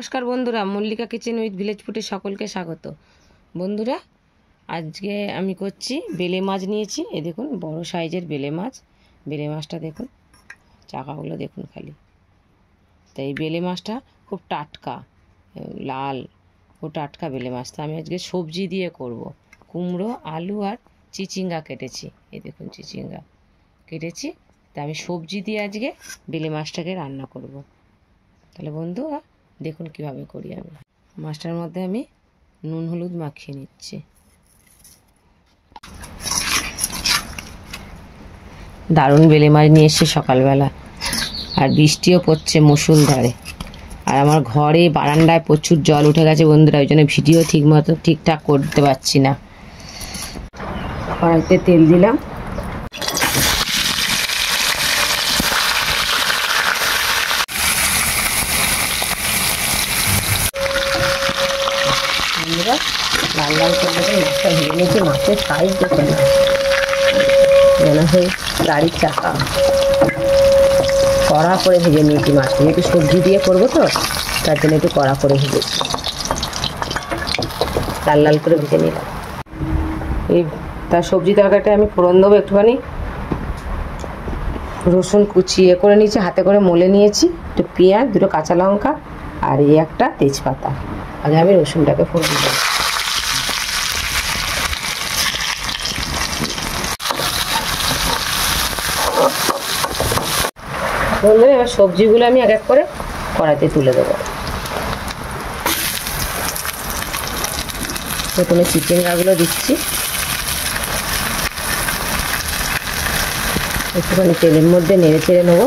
নমস্কার বন্ধুরা, Mallika kitchen with village ফুডে সকলকে স্বাগত। বন্ধুরা, আজকে আমি করছি বেলে মাছ নিয়েছি। এই দেখুন বড় সাইজের বেলে মাছ। বেলে মাছটা দেখুন, চাকাগুলো দেখুন খালি। তাই এই বেলে মাছটা খুব টাটকা, লাল ও টাটকা বেলে মাছটা আমি আজকে সবজি দিয়ে করব। কুমড়ো, আলু আর চিচিঙ্গা কেটেছি। এই দেখুন চিচিঙ্গা কেটেছি, তা আমি সবজি দিয়ে আজকে বেলে মাছটাকে রান্না করব। তাহলে বন্ধুরা দেখুন কিভাবে করি। আমি মাছটার মধ্যে আমি নুন হলুদ মাখিয়ে নিচ্ছি। দারুণ বেলে মাছ নিয়ে এসেছি সকালবেলা, আর বৃষ্টিও পড়ছে মুষলধারে। আর আমার ঘরে বারান্দায় প্রচুর জল উঠে গেছে বন্ধুরা, ওই জন্য ভিডিও ঠিকঠাক করতে পারছি না। কড়াইতে তেল দিলাম, লাল লাল করে মাছটা ভেজে নিয়েছি। মাছের সাইজ দেখে না, মনে হয় গাড়ির চাকা। কড়া করে ভেজে নিয়েছি মাছটা, একটু সবজি দিয়ে করবো তো, তার জন্য একটু কড়া করে ভেজেছি। লাল লাল করে ভেজে নিলাম। এই তার সবজি তরকারিটা আমি ফোড়ন দেবো। একটুখানি রসুন কুচিয়ে করে নিয়েছি, হাতে করে মলে নিয়েছি। একটু পেঁয়াজ, দুটো কাঁচা লঙ্কা আর এই একটা তেজপাতা। আগে আমি রসুনটাকে ফোড়ন দেবো। বন্ধুরা, এবার সবজিগুলো আমি এক এক করে কড়াইতে তুলে দেবো। প্রথমে চিচিঙ্গাগুলো দিচ্ছি। একটুখানি তেলের মধ্যে নেড়ে চেড়ে নেবো।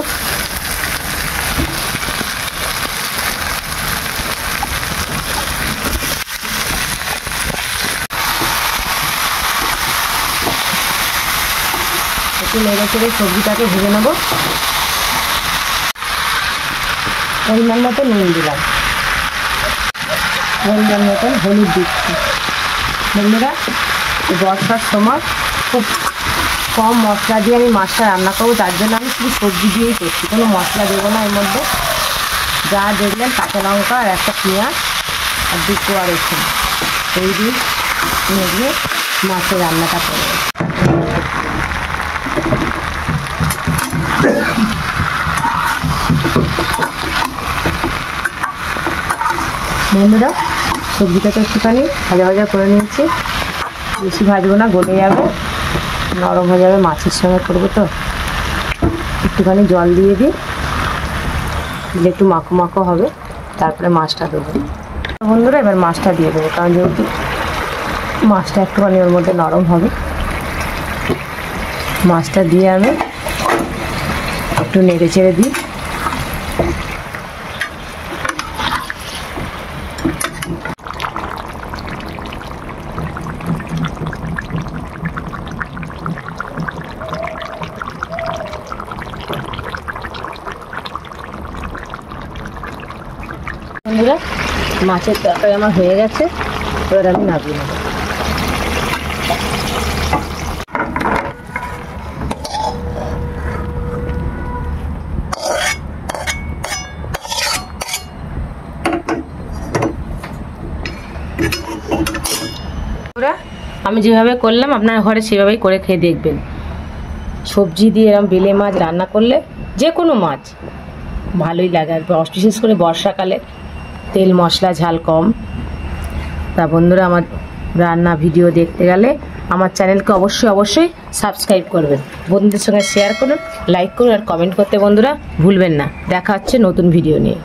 একটু নেড়ে চেড়ে সবজিটাকে ভেজে নেবো। পরিমাণ মতো নুন দিলাম, পরিমাণ মতন হলুদ দিচ্ছি। বন্ধুরা, বর্ষার সময় খুব কম মশলা দিয়ে আমি মাছটা রান্না করবো, তার জন্য আমি শুধু সবজি দিয়েই করছি, কোনো মশলা দেবো না এর মধ্যে। যা দেখলেন কাঁচা লঙ্কা আর একটা পেঁয়াজ আর দুটো আর রসুন, এই দিয়ে মেঘে মাছের রান্নাটা করবো। বন্ধুরা, সবজিটা তো একটুখানি ভাজা ভাজা করে নিয়েছি, বেশি ভাজবো না, গলে যাবে, নরম হয়ে যাবে। মাছের সঙ্গে করবো তো, একটুখানি জল দিয়ে দিই, দিলে একটু মাখো মাখো হবে, তারপরে মাছটা দেবো। বন্ধুরা, এবার মাছটা দিয়ে দেবো, কারণ যেহেতু মাছটা একটুখানি ওর মধ্যে নরম হবে। মাছটা দিয়ে আমি একটু নেড়ে চেড়ে দিই। বন্ধুরা, মাছের তরকারি আমার হয়ে গেছে, এবার আমি নামিয়ে নেব। আমি যেভাবে করলাম আপনার ঘরে সেভাবেই করে খেয়ে দেখবেন। সবজি দিয়ে এরকম বেলে মাছ রান্না করলে যে কোনো মাছ ভালোই লাগে, আর বিশেষ করে বর্ষাকালে তেল মশলা ঝাল কম। তা বন্ধুরা, আমার রান্না ভিডিও দেখতে গেলে আমার চ্যানেলকে অবশ্যই সাবস্ক্রাইব করবেন, বন্ধুদের সঙ্গে শেয়ার করুন, লাইক করুন আর কমেন্ট করতে বন্ধুরা ভুলবেন না। দেখা হচ্ছে নতুন ভিডিও নিয়ে।